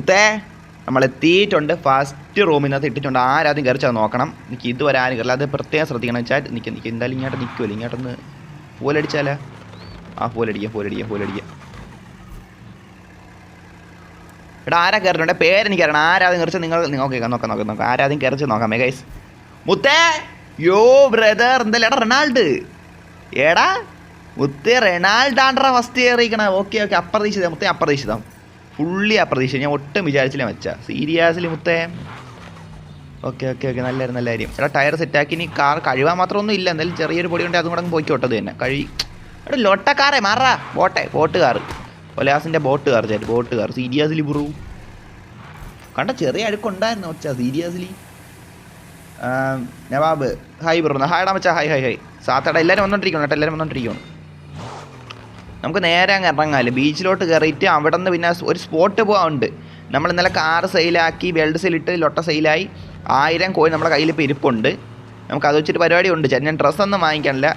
മുത്തേ നമ്മൾ എത്തിയിട്ടുണ്ട്. ഫസ്റ്റ് റൂമിനകത്ത് ഇട്ടിട്ടുണ്ട്. ആരാദ്യം കയറിച്ചാൽ നോക്കണം. എനിക്ക് ഇതുവരെ ആരും കയറില്ല. അത് പ്രത്യേകം ശ്രദ്ധിക്കണം. വെച്ചാൽ നിൽക്കുക എന്തായാലും ഇങ്ങോട്ട് നിൽക്കുമല്ലോ. ഇങ്ങോട്ടൊന്ന് പോലടിച്ചാലേ. പോലടിക്കാം. എടാ ആരാ കയറുന്നുണ്ട്? പേരെനിക്ക് അറിയണം. ആരാദ്യം കയറിച്ചാൽ നിങ്ങൾ നോക്കാം. ആരാദ്യം കയറിച്ച് നോക്കാം. ഗൈസ് മുത്തേ യോ ബ്രദർ എന്തായാലും എടാ റൊണാൾഡ്. എടാ മുത്തേ റൊണാൾഡാണ്ട്രാ ഫസ്റ്റ് കയറിയിരിക്കണം. ഓക്കെ അപ്രതീക്ഷിതം മുത്തേ, അപ്രതീക്ഷിതം, ഫുള്ളി അപ്രതീക്ഷിതം. ഞാൻ ഒട്ടും വിചാരിച്ചില്ല വെച്ചാ സീരിയസ്ലി മുത്തേ. ഓക്കെ നല്ല കാര്യം. എടാ ടയർ സെറ്റാക്കി. ഇനി കാർ കഴുകാൻ മാത്രമൊന്നും ഇല്ല. എന്തായാലും ചെറിയൊരു പൊടി കൊണ്ട് അതും കൂടെ പോയിക്കോട്ടത് തന്നെ എടാ ലൊട്ടക്കാറേ മാറാ. ബോട്ട് കാർ ഒലാസിൻ്റെ ബോട്ട് കാർ സീരിയസ്ലി ബ്രൂ. കണ്ട ചെറിയ അഴുക്കുണ്ടായിരുന്നു വെച്ചാ സീരിയസ്ലി. Nawab hi bro. ഹായടാ മച്ചാ. ഹായ് സാത്തട. എല്ലാവരും വന്നോണ്ടിരിക്കണം. നമുക്ക് നേരെ അങ്ങ് ഇറങ്ങാമല്ലോ. ബീച്ചിലോട്ട് കയറിയിട്ട് അവിടെ നിന്ന് പിന്നെ ഒരു സ്പോട്ട് പോകാനുണ്ട്. നമ്മൾ ഇന്നലെ കാറ് സെയിലാക്കി, വെൽഡ് സെയിലിട്ട് ലൊട്ട സെയിലായി. 1000 കോയിൻ നമ്മുടെ കയ്യിൽ ഇപ്പോൾ ഇരിപ്പുണ്ട്. നമുക്ക് അത് വെച്ചിട്ട് പരിപാടി ഉണ്ട്. ഞാൻ ഡ്രസ്സൊന്നും വാങ്ങിക്കാനില്ല,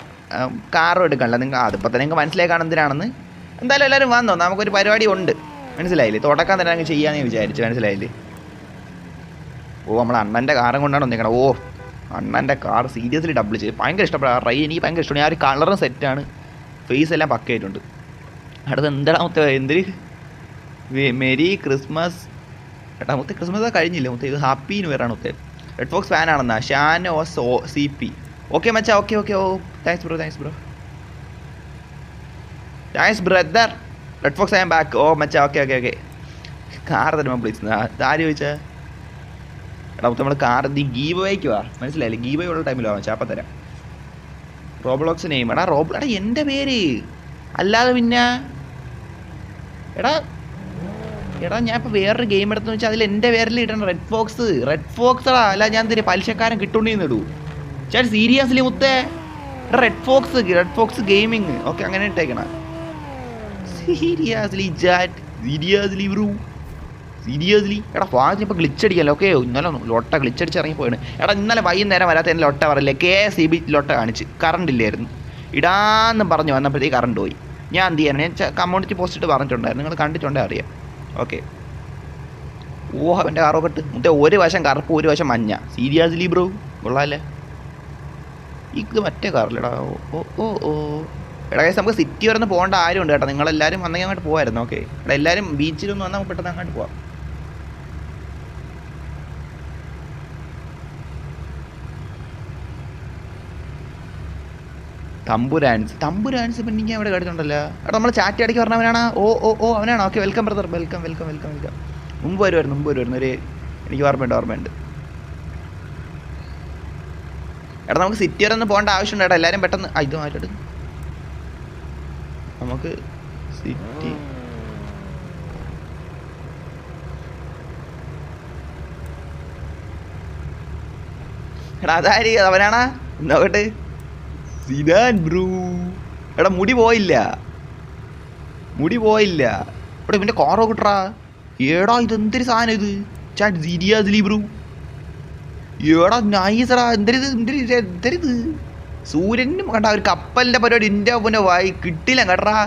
കാറും എടുക്കാനില്ല. അതിപ്പോൾ തന്നെ നിങ്ങൾക്ക് മനസ്സിലായി കാണും എന്തിനാണെന്ന്. എന്തായാലും എല്ലാവരും വന്നോ, നമുക്കൊരു പരിപാടി ഉണ്ട്. മനസ്സിലായില്ലേ? തുടക്കം തന്നെ അങ്ങ് ചെയ്യാമെന്ന് വിചാരിച്ചു. മനസ്സിലായില്ലേ? നമ്മൾ അണ്ണൻ്റെ കാറും കൊണ്ടാണ് വന്നേക്കണം. അണ്ണൻ്റെ കാർ സീരിയസ്ലി ഡബിൾ ചെയ്ത് ഭയങ്കര ഇഷ്ടപ്പെടുക. എനിക്ക് ഭയങ്കര ഇഷ്ടമാണ്. ആ ഒരു കളറും സെറ്റാണ്. ഫേസ് എല്ലാം പക്കയായിട്ടുണ്ട്. അടുത്ത് എന്താടാ മുത്തേ? എന്തൊരു മെരി ക്രിസ്മസ്. എടാ മുത്തേ ക്രിസ്മസ് കഴിഞ്ഞില്ല മുത്തേ. ഇത് ഹാപ്പി ന്യൂ ഇയർ ആണ് മുത്തേ. റെഡ് ഫോക്സ് ഫാനാണെന്നാ ഷാനോസ് CP. ഓക്കെ മച്ചാ. Okay thanks bro. Thanks brother. Red fox I am back. മച്ചാ. ഓക്കെ കാർ തരുമ്പോൾ പ്ലീസ്. ആര് ചോദിച്ചാ? എടാ മുത്തേ നമ്മൾ കാർ ഗീവ് വേക്ക് വാ. മനസ്സിലായില്ലേ? ഗീവ് വേ ഉള്ള ടൈമിലോ മച്ചാ. അപ്പം തരാം. Roblox name. എടാ എൻ്റെ പേര് അല്ലാതെ പിന്നെ എടാ ഞാൻ ഇപ്പോൾ വേറൊരു ഗെയിം എടുത്തെന്ന് വെച്ചാൽ അതിൽ എൻ്റെ പേരിൽ ഇടണം. റെഡ് ഫോക്സടാ. അല്ല ഞാൻ എന്തിന് പലിശക്കാരൻ കിട്ടുണ്ടെന്ന് ഇടൂ. ചേട്ടാ സീരിയസ്ലി മുത്തേ. Red Fox gaming. ഓക്കെ അങ്ങനെ ഇട്ടേക്കണ. Seriously bruh. എടാ ഫാസ്റ്റ് ഇപ്പോൾ ഗ്ലിച്ചടിക്കല്ലോ. ഓക്കെ ഇന്നലെ ലൊട്ട ഗ്ലിച്ചടിച്ച് ഇറങ്ങിപ്പോയാണ്. എടാ ഇന്നലെ വൈകുന്നേരം വരാത്ത എൻ്റെ ലൊട്ട പറയില്ലേ? KCB ലൊട്ട കാണിച്ച് കറണ്ട് ഇല്ലായിരുന്നു. ഇടാന്ന് പറഞ്ഞു വന്നപ്പോഴത്തേക്ക് കറണ്ട് പോയി. ഞാൻ എന്ത് ചെയ്യാനാണ്? ഞാൻ കമ്മ്യൂണിറ്റി പോസ്റ്റ് ഇട്ട് പറഞ്ഞിട്ടുണ്ടായിരുന്നു. നിങ്ങൾ കണ്ടിട്ടുണ്ടേ അറിയാം. ഓക്കെ എൻ്റെ കാറൊക്കെ മുത്തേ ഒരു വശം കറുപ്പ് ഒരു വശം മഞ്ഞ. സീരിയസ്ലി ബ്രോ കൊള്ളാല്ലേ? ഇത് മറ്റേ കാറില്ലടാ. എടാ കേസ് നമുക്ക് സിറ്റി വരെ ഒന്ന് പോകേണ്ട ആരുണ്ട് കേട്ടോ. നിങ്ങളെല്ലാവരും വന്നെങ്കിൽ അങ്ങോട്ട് പോകായിരുന്നു. ഓക്കെ എടാ എല്ലാവരും ബീച്ചിലൊന്നും വന്നാൽ നമുക്ക് പെട്ടെന്ന് അങ്ങോട്ട് പോവാം. തമ്പുരാൻസ് പിന്നെ ഞാൻ അവിടെ കേട്ടിട്ടുണ്ടല്ലോ. എടാ നമ്മൾ ചാറ്റ് അടിക്ക് പറഞ്ഞവനാണ്. അവനാണ്. Okay welcome brother. വെൽക്കം. മുമ്പ് വരുമായിരുന്നു ഒരു എനിക്ക് ഓർമ്മയുണ്ട്. എടാ നമുക്ക് സിറ്റി വരെ ഒന്ന് പോകേണ്ട ആവശ്യമുണ്ട് കേട്ടോ. എല്ലാവരും പെട്ടെന്ന് ഇത് മാറ്റിട്ട് നമുക്ക് സിറ്റി. എടാ അതാരി അവനാണാ നോക്കട്ടെ. Zidane bro. എടാ മുടി പോയില്ല. എടാ ഇവൻ്റെ കാറോ കിട്ടറാ. ഏടാ ഇതെന്തൊരു സാധനം ഇത്? Chat seriously bro. ഏടാ നൈസടാ. എന്തരിത്? സൂര്യനും കണ്ട ഒരു കപ്പലിൻ്റെ പരിപാടി. എൻ്റെ പിന്നെ വായി കിട്ടില്ല കേട്ടറാ.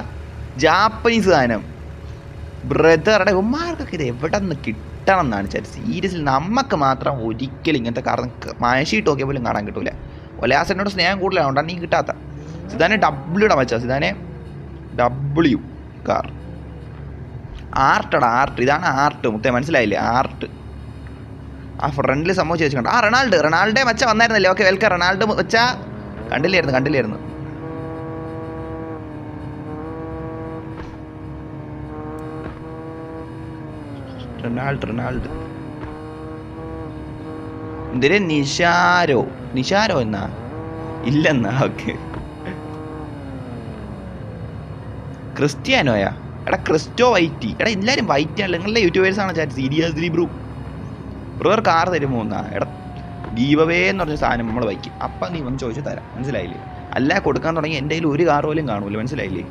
ജാപ്പനീസ് സാധനം ബ്രദർ. എടാ ഉമ്മാർക്കൊക്കെ ഇത് എവിടെ നിന്ന് കിട്ടണം എന്നാണ് ചാറ്റ് സീരിയസ്ലി. നമുക്ക് മാത്രം ഒരിക്കലും ഇങ്ങനത്തെ കാർ മനുഷ്യട്ട് നോക്കിയ പോലും കാണാൻ കിട്ടൂല. ഒലാസിനോട് സ്നേഹം കൂടുതലാണ്. അതുകൊണ്ടാണ് നീ കിട്ടാത്ത. സിദാനെ W ഇടാൻ വെച്ചാൽ സിദാനെ W കാർ. ആർട്ടടാ ഇതാണ് ആർട്ട് മുത്തേ. മനസ്സിലായില്ലേ? ആർട്ട് ആ ഫ്രണ്ടിൽ സംഭവം ചോദിച്ചു കണ്ടോ? റൊണാൾഡേ മച്ച വന്നായിരുന്നല്ലേ? Okay welcome. റൊണാൾഡോ മച്ചാ കണ്ടില്ലായിരുന്നു. റൊണാൾഡ് എന്തിരെ? നിഷാരോ എന്നാ ഇല്ലെന്നാ. ഓക്കെ ക്രിസ്ത്യാനോയാ? എടാ ക്രിസ്റ്റോ വൈറ്റി. എടാ എല്ലാവരും വൈറ്റാണല്ലോ. നിങ്ങളുടെ യൂട്യൂബേഴ്സാണ് ചാറ്റ്. സീരിയസ്ലി ബ്രൂ കാർ തരുമോ എന്നാ? എടാ ഗീവവേ എന്ന് പറഞ്ഞ സാധനം നമ്മൾ വയ്ക്കും. അപ്പം നീ വന്ന് ചോദിച്ചു തരാം. മനസ്സിലായില്ലേ? അല്ല കൊടുക്കാൻ തുടങ്ങി എൻ്റെ കയ്യിൽ ഒരു കാർ പോലും കാണൂല. മനസ്സിലായില്ലേ?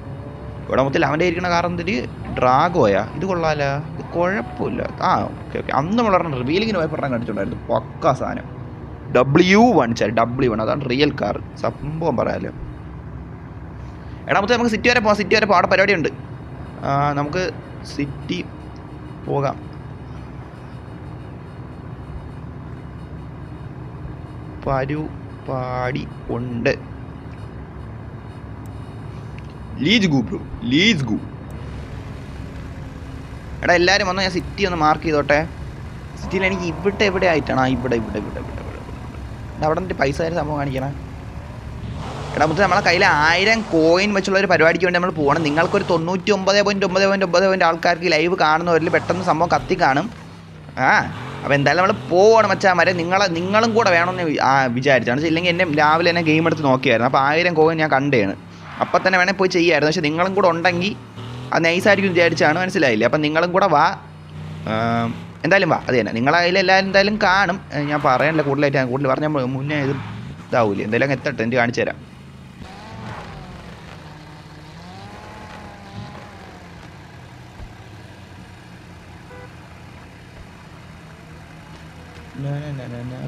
ഇവിടെ മൊത്തത്തിൽ അവൻ്റെ ഇരിക്കുന്ന കാർ എന്തൊരു ഡ്രാഗോയാ. ഇത് കൊള്ളാല. ഇത് കുഴപ്പമില്ല. ഓക്കെ അന്ന് നമ്മൾ പറഞ്ഞ റിവീലിങ്ങിന് പോയി പറഞ്ഞാൽ കണ്ടിട്ടുണ്ടായിരുന്നു. പക്ക സാധനം. W1 അതാണ് റിയൽ കാർ. സംഭവം പറയാമല്ലോ. എടാ മൊത്തം നമുക്ക് സിറ്റി വരെ പോകാം. അവിടെ പരിപാടിയുണ്ട്. നമുക്ക് സിറ്റി പോകാം. പരിപാടി ഉണ്ട്. ലീസ് ഗു ബ്രോ, ലീസ് ഗു. എടാ എല്ലാവരും വന്നോ, ഞാൻ സിറ്റി ഒന്ന് മാർക്ക് ചെയ്തോട്ടെ. സിറ്റിയിൽ എനിക്ക് ഇവിടെ എവിടെ ആയിട്ടാണ്? ഇവിടെ ഇവിടെ ഇവിടെ ഇവിടെ ഇവിടെ അവിടെ നിന്നിട്ട് പൈസ തരുന്ന സംഭവം കാണിക്കണം. എടാ മുത്ത്, നമ്മളെ കയ്യിൽ 1000 കോയിൻ വെച്ചുള്ള ഒരു പരിപാടിക്ക് വേണ്ടി നമ്മൾ പോകണം. നിങ്ങൾക്കൊരു 99.999 ആൾക്കാർക്ക് ലൈവ് കാണുന്നവരിൽ പെട്ടെന്ന് സംഭവം കത്തി കാണും. അപ്പോൾ എന്തായാലും നമ്മൾ പോകണം മച്ചാന്മാരെ. നിങ്ങളും കൂടെ വേണമെന്ന് വിചാരിച്ചാണ്. ഇല്ലെങ്കിൽ എന്നെ രാവിലെ തന്നെ ഗെയിം എടുത്ത് നോക്കിയായിരുന്നു. അപ്പോൾ 1000 കോയിൻ ഞാൻ കണ്ടേണ്. അപ്പം തന്നെ വേണേൽ പോയി ചെയ്യാമായിരുന്നു. പക്ഷേ നിങ്ങളും കൂടെ ഉണ്ടെങ്കിൽ അത് നൈസായിരിക്കും വിചാരിച്ചാണ്. മനസ്സിലായില്ലേ? അപ്പം നിങ്ങളും കൂടെ വാ, എന്തായാലും വാ. അത് തന്നെ, നിങ്ങളതിൽ എല്ലാവരും എന്തായാലും കാണും. ഞാൻ പറയാനില്ല കൂടുതലായിട്ട്, ഞാൻ കൂടുതൽ പറഞ്ഞാൽ മുന്നേ ഇത് ഇതാവൂലേ. എന്തായാലും എത്തട്ടെ, എനിക്ക് കാണിച്ചു തരാം.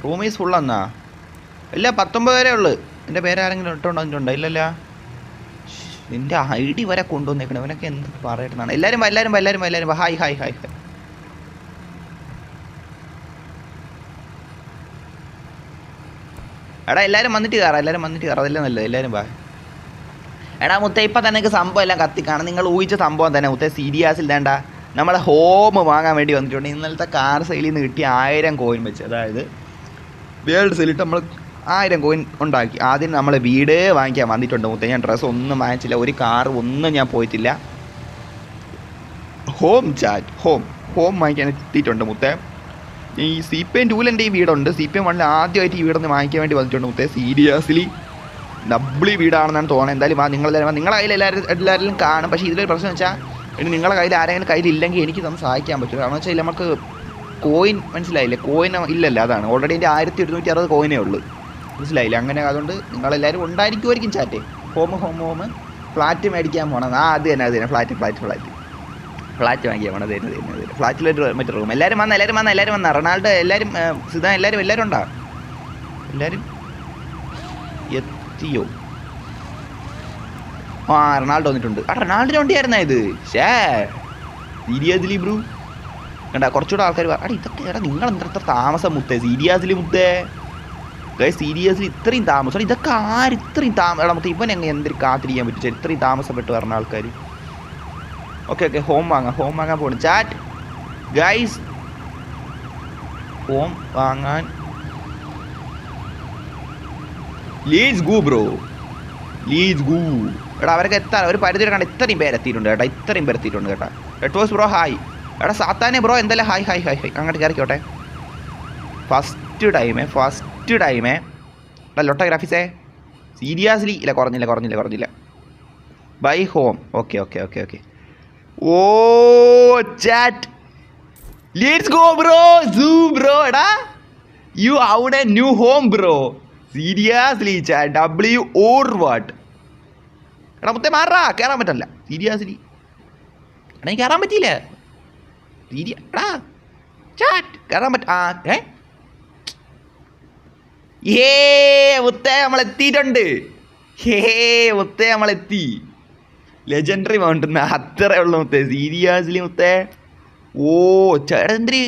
റൂം ഈസ് ഫുൾ എന്നാ? ഇല്ല, 19 പേരേ ഉള്ളു. എൻ്റെ പേരാരെങ്കിലും ഇട്ടുണ്ടോ? ഇല്ലല്ല. നിൻ്റെ ID വരെ കൊണ്ടുവന്നേക്കണം. അവനൊക്കെ എന്ത് പറയട്ടെന്നാണ്. എല്ലാവരും ഹായ് ഹായ് ഹായ് ഹായ്. എടാ എല്ലാവരും വന്നിട്ട് കയറാം, അതല്ലേ നല്ലത്. എല്ലാവരും വാ. എടാ മുത്തേ, ഇപ്പം തന്നെ എനിക്ക് സംഭവം എല്ലാം കത്തിക്കാണ്. നിങ്ങൾ ഊഹിച്ച സംഭവം തന്നെ മുത്തേ. സീരിയസിൽ വേണ്ട, നമ്മളെ ഹോം വാങ്ങാൻ വേണ്ടി വന്നിട്ടുണ്ട്. ഇന്നലത്തെ കാർ സെയിലിൽ നിന്ന് കിട്ടിയ 1000 കോയിൻ വെച്ച്, അതായത് വേൾഡ് സെയിലിട്ട് നമ്മൾ 1000 കോയിൻ ഉണ്ടാക്കി. ആദ്യം നമ്മൾ വീട് വാങ്ങിക്കാൻ വന്നിട്ടുണ്ട് മുത്തേ. ഞാൻ ഡ്രസ്സ് ഒന്നും വാങ്ങിച്ചില്ല, ഒരു കാർ ഒന്നും ഞാൻ പോയിട്ടില്ല. ഹോം വാങ്ങിക്കാൻ എത്തിയിട്ടുണ്ട് മുത്തേ. ഈ CPM 2 എൻ്റെ ഈ വീടുണ്ട്. CPM 1 ആദ്യമായിട്ട് ഈ വീടൊന്ന് വാങ്ങിക്കാൻ വേണ്ടി വന്നിട്ടുണ്ട് മുത്തേ. സീരിയസ്ലി ഡബ്ല്യൂ വീടാണെന്നാണ് തോന്നുന്നത്. എന്തായാലും നിങ്ങളെല്ലാവരും നിങ്ങളെ കയ്യിൽ എല്ലാവരും കാണും. പക്ഷേ ഇതിലൊരു പ്രശ്നം വെച്ചാൽ, ഇനി നിങ്ങളുടെ കയ്യിൽ ആരെങ്കിലും കയ്യിലില്ലെങ്കിൽ എനിക്ക് തന്നെ സഹായിക്കാൻ പറ്റും. കാരണം വെച്ചാൽ നമുക്ക് കോയിൻ, മനസ്സിലായില്ലേ? കോയിൻ ഇല്ലല്ലോ, അതാണ്. ഓൾറെഡി എൻ്റെ 1160 കോയിനേ ഉള്ളൂ, മനസ്സിലായില്ലേ? അങ്ങനെ അതുകൊണ്ട് നിങ്ങളെല്ലാവരും ഉണ്ടായിരിക്കുമായിരിക്കും ചാറ്റ്. ഹോം ഫ്ലാറ്റ് മേടിക്കാൻ പോകണം. അത് തന്നെ ഫ്ലാറ്റ് വാങ്ങിക്കാൻ പോകണം. തരുന്നത് ഫ്ലാറ്റിലൊരു മറ്റേ റൂം. എല്ലാവരും വന്ന റൊണാൾഡോ, എല്ലാവരും സിദാൻ, എല്ലാവരും ഉണ്ടാ? എല്ലാവരും എത്തിയോ? റൊണാൾഡോ വന്നിട്ടുണ്ട്. റൊണാൾഡോൻ്റെ വണ്ടിയായിരുന്നാ ഇത്? സീരിയസ്ലി ബ്രൂ കണ്ടാ? കുറച്ചുകൂടെ ആൾക്കാർ ഇതൊക്കെ നിങ്ങൾ എത്ര താമസം മുത്തേ? സീരിയസ്ലി മുത്തേ, സീരിയസ്ലി ഇത്രയും താമസം? ഇതൊക്കെ ഇത്രയും എടാ മുത്തേ, ഇവൻ എങ്ങനെ എന്തൊരു കാത്തിരിക്കാൻ പറ്റും? ഇത്രയും താമസപ്പെട്ട് പറഞ്ഞ ആൾക്കാർ. ഓക്കെ ഹോം വാങ്ങാൻ പോകണം ചാറ്റ് ഗൈസ്. ഹോം വാങ്ങാൻ ലീറ്റ്സ് ഗോ ബ്രോ, ലീറ്റ്സ് ഗോ. എടാ അവരൊക്കെ എത്താൻ ഒരു പരിധി കണ്ട ഇത്രയും പേരെത്തിയിട്ടുണ്ട് കേട്ടോ. കേട്ടോ. ലെറ്റോസ് ബ്രോ ഹായ്. എടാ സാത്താനെ ബ്രോ എന്തായാലും ഹായ്. അങ്ങോട്ട് കയറിക്കോട്ടെ. ഫസ്റ്റ് ടൈമേ എടാ ലോട്ടോഗ്രാഫീസേ, സീരിയസ്ലി ഇല്ല, കുറഞ്ഞില്ല. Buy home. Okay oh chat let's go bro. Bro എടാ you out a new home bro. Seriously chat W or what? എടാ മുത്തേ മാറാ, കയറാൻ പറ്റില്ല. സീരിയസ്ലി എടാ എനിക്ക് കയറാൻ പറ്റിയില്ല. എടാ ചാറ്റ് കയറാൻ മുത്തേ നമ്മളെത്തിയിട്ടുണ്ട്. നമ്മളെത്തി. ലെജൻഡറി മൗണ്ടെന്ന് അത്രേ ഉള്ളൂ മുത്തേ. സീരിയസ്ലി മുത്തേ. ചേട്ടാ എന്തിരി?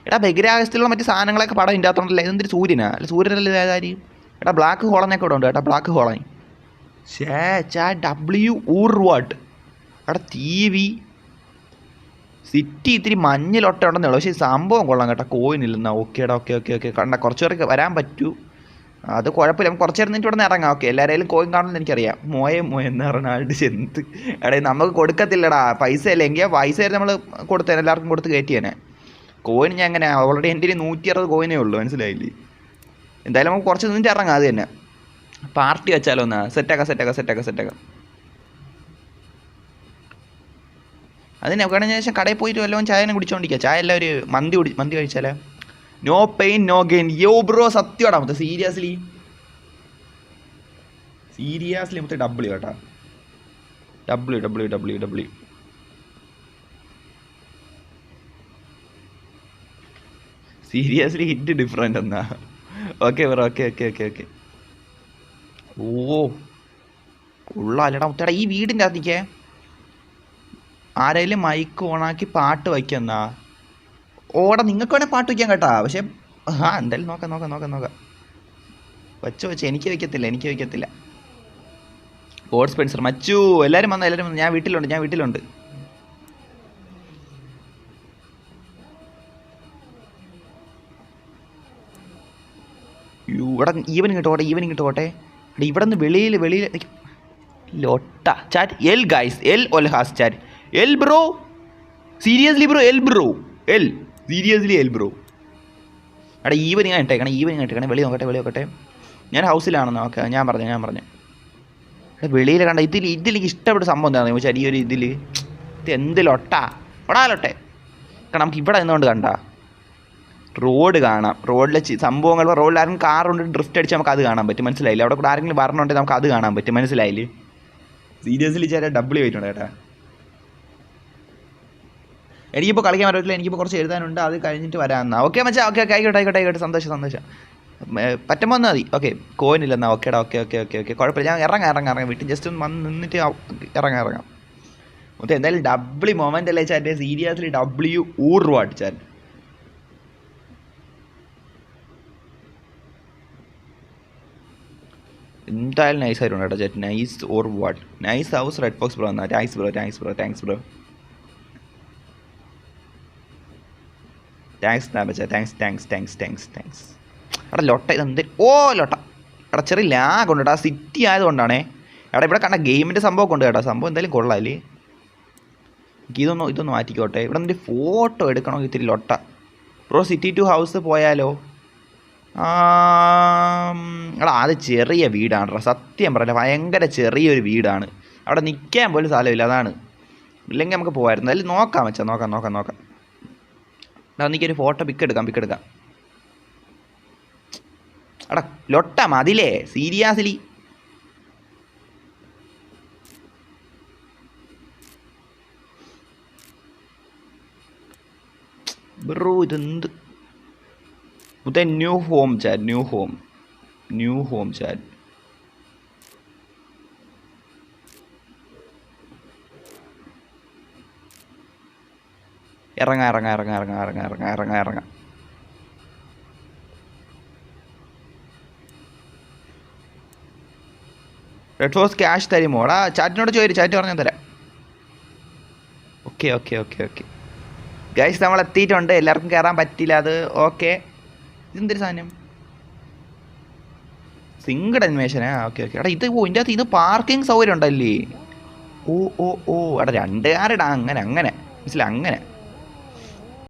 എടാ ബഹിരാകാശത്തിലുള്ള മറ്റു സാധനങ്ങളൊക്കെ പടം ഇതിൻ്റെ അകത്തുണ്ടല്ലേ? ഇതെന്തിരി സൂര്യനാ? അല്ല സൂര്യനല്ലേ ഏതായാലും. എടാ ബ്ലാക്ക് ഹോളനൊക്കെ ഇവിടെ ഉണ്ട് കേട്ടോ. ബ്ലാക്ക് ഹോളായി ഡബ്ല്യു ഊർ വാട്ട്? എടാ TV സിറ്റി ഇത്തിരി മഞ്ഞിലൊട്ട ഉണ്ടെന്നേ ഉള്ളൂ. പക്ഷേ സംഭവം കൊള്ളാം കേട്ടോ. കോയിനില്ലെന്നാ? ഓക്കേടാ ഓക്കെ കണ്ട കുറച്ച് പേർക്ക് വരാൻ പറ്റൂ. അത് കുഴപ്പമില്ല. നമുക്ക് കുറച്ച് നേരം നിന്നിട്ട് ഇവിടെ നിന്ന് ഇറങ്ങാം. ഓക്കെ എല്ലാവരും കോയിൻ കാണുമെന്ന് എനിക്കറിയാം. എന്ന് പറഞ്ഞാൽ ചെന്ത് എടേ നമുക്ക് കൊടുക്കത്തില്ലടാ. പൈസ അല്ലേ? എങ്കിൽ പൈസ നമ്മൾ കൊടുത്തേനെ, എല്ലാവർക്കും കൊടുത്ത് കയറ്റിയേനെ. കോയിൻ ഞാൻ എങ്ങനെ? ഓൾറെഡി എൻ്റെ 160 കോയിനേ ഉള്ളൂ, മനസ്സിലായില്ലേ? എന്തായാലും നമുക്ക് കുറച്ച് നിന്നിട്ട് ഇറങ്ങാം. അത് തന്നെ പാർട്ടി വെച്ചാലോ എന്നാ? സെറ്റാക്കാം. അതിന് കഴിഞ്ഞ ശേഷം കടയിൽ പോയിട്ട് വല്ലതും ചായനെ കുടിച്ചോണ്ടിരിക്കുക. ചായ എല്ലാം ഒരു മന്തി കഴിച്ചാലേ? No pain no gain. Bro സത്യമാടാ മൊത്തം. സീരിയസ്ലി മൊത്തം ഡബ്ല്യു കേട്ടാ. ഡബ്ല്യു സീരിയസ്ലി ഹിറ്റ് ഡിഫറെൻ്റ് എന്നാ? Okay bro okay. കൊള്ളാല്ലടാ മുത്തേടാ. ഈ വീടിൻ്റെ അകത്തേക്ക് ആരെങ്കിലും മൈക്ക് ഓണാക്കി പാട്ട് വയ്ക്കെന്നാ? നിങ്ങൾക്ക് വേണേൽ പാട്ട് വയ്ക്കാൻ കേട്ടാ. പക്ഷേ എന്തായാലും നോക്കാം. വെച്ച് എനിക്ക് വയ്ക്കത്തില്ല. ഗോഡ് സ്പെൻസർ മച്ചു എല്ലാവരും വന്നു. ഞാൻ വീട്ടിലുണ്ട്. ഇവിടെ ഈവനിങ് കിട്ടോട്ടെ. ഇവിടെ നിന്ന് വെളിയിൽ ലൊട്ട ചാറ്റ് എൽ ഗൈസ്, എൽ ഒൽഹാസ് chat, L bro seriously bro, L seriously L bro. എടാ ഈവനിങ് ഇട്ടേക്കണേ. വെളി നോക്കട്ടെ. ഞാൻ ഹൗസിലാണെന്ന്. ഓക്കെ, ഞാൻ പറഞ്ഞു. വെളിയിൽ കണ്ട ഇതിൽ എനിക്ക് ഇഷ്ടപ്പെട്ട സംഭവം എന്താണെന്ന് ചോദിച്ചാൽ, ഈ ഒരു ഇത് എന്ത് ലൊട്ടാ ലൊട്ടെ. കാരണം നമുക്ക് ഇവിടെ നിന്നുകൊണ്ട് കണ്ട റോഡ് കാണാം. റോഡിലെ സംഭവങ്ങൾ, റോഡിൽ ആരെങ്കിലും കാറുണ്ട് ഡ്രിഫ്റ്റ് അടിച്ച് നമുക്ക് അത് കാണാൻ പറ്റും. മനസ്സിലായില്ലേ? അവിടെ കൂടെ ആരെങ്കിലും വരണുണ്ടെങ്കിൽ നമുക്ക് അത് കാണാൻ പറ്റും. മനസ്സിലായില്ലേ? സീരിയസ്ലി ചേട്ടാ ഡബിൾ ആയിട്ടുണ്ട് ചേട്ടാ. എനിക്കിപ്പോൾ കളിക്കാൻ പറ്റില്ല. എനിക്കിപ്പോൾ കുറച്ച് എഴുതാനുണ്ട്. അത് കഴിഞ്ഞിട്ട് വരാമെന്നാ. ഓക്കെ മച്ചാ. ഓക്കെ ആയിക്കോട്ടെ. സന്തോഷം. പറ്റുമ്പോൾ വന്നാൽ മതി. ഓക്കെ, കോയിനില്ലെന്നാ. ഓക്കേടാ. ഓക്കെ. കുഴപ്പമില്ല. ഞാൻ ഇറങ്ങാം. വീട്ടിൽ ജസ്റ്റ് ഒന്ന് വന്ന് നിന്നിട്ട് ഇറങ്ങാം. മൊത്തം എന്തായാലും ഡബ്ല്യു മൊമെൻ്റ് അല്ലേ chat? Seriously W or what chat. എന്തായാലും നൈസ് ആയിരുന്നു കേട്ടോ chat. Nice or what? Nice house red fox bro എന്നാ. Thanks bro. താങ്ക്സ്. എടാ ലൊട്ട ഇതെന്ത്? ലൊട്ട. എടാ ചെറിയ ലാഗ് ഉണ്ട് കേട്ടോ. സിറ്റി ആയതുകൊണ്ടാണേ. ഇവിടെ കണ്ട ഗെയിമിൻ്റെ സംഭവം ഉണ്ട് കേട്ടോ. സംഭവം എന്തായാലും കൊള്ളാല്ലേ. ഇതൊന്ന് മാറ്റിക്കോട്ടെ. ഇവിടെ നിന്നൊരു ഫോട്ടോ എടുക്കണമെങ്കിൽ ഇത്തിരി ലൊട്ട. ബ്രോ സിറ്റി ടു ഹൗസ് പോയാലോ? എടാ അത് ചെറിയ വീടാണ് കേട്ടോ. സത്യം പറയില്ല, ഭയങ്കര ചെറിയൊരു വീടാണ്. അവിടെ നിൽക്കാൻ പോലും സ്ഥലമില്ല. അതാണ്. ഇല്ലെങ്കിൽ നമുക്ക് പോകായിരുന്നു. അതിൽ നോക്കാം വെച്ചാൽ നോക്കാം. എടാ എനിക്കൊരു ഫോട്ടോ പിക്ക് എടുക്കാം. എടാ ലൊട്ട മതിലേ സീരിയസ്ലി. ബ്രോ ഇതെന്ത്? New home chat. ഇറങ്ങാം. റെഡ് ഫോക്സ് ക്യാഷ് തരുമോ? ചാറ്റിനോട് ചാറ്റ് പറഞ്ഞാൽ തരാം. ഓക്കെ. ഗൈസ് നമ്മൾ എത്തിയിട്ടുണ്ട്. എല്ലാവർക്കും കയറാൻ പറ്റില്ല അത്. ഓക്കെ, ഇതെന്തൊരു സാധനം? സിംഗിൾ അനിമേഷനാ? ഓക്കെ. എടാ ഇതിൻ്റെ അകത്ത് ഇത് പാർക്കിംഗ് സൗകര്യം ഉണ്ടല്ലേ? ഓ എടാ 2 കാർ ഇടാം. അങ്ങനെ മനസ്സിലായി. അങ്ങനെ